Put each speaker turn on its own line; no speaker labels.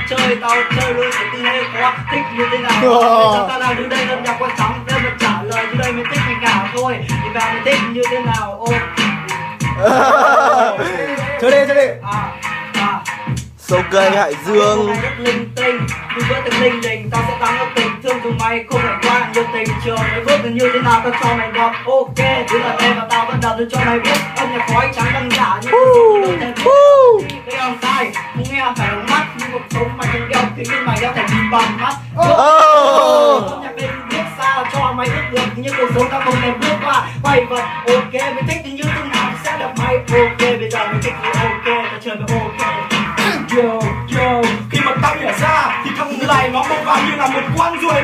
chơi, tao chơi luôn cái tư thế khó thích như thế nào. Bây giờ tao đang đứng đây âm nhạc quan trọng, để mà trả lời dưới đây mày thích mình cả thôi. Thì vào mày thích như thế nào? Ô.
Chơi đi, chơi đi.
Sâu cây Hải Dương.
Rất linh tinh, đừng vỡ từng linh đình, tao sẽ tăng tình thương cùng mày không phải qua nhiều tình trường. Mày bước được như thế nào tao cho mày gặp. Ok, thứ là em và tao vẫn đọc cho mày biết. Âm nhạc khói trắng đang giả như cái ông sai, không nghe phải bằng mắt, nhưng cuộc sống mày không đeo kính nhưng mày đeo thành nhìn bằng mắt. Âm nhạc đây biết sao cho mày ước được nhưng cuộc sống tao không thể bước qua. Quay vật, ok, mày thích thì như thế nào sẽ được mày. Ok, bây giờ mày thích thì ok, tao chơi mày ok.
Yo, yo, khi mà tao nhả ra thì thằng này nó bốc vào như là một con ruồi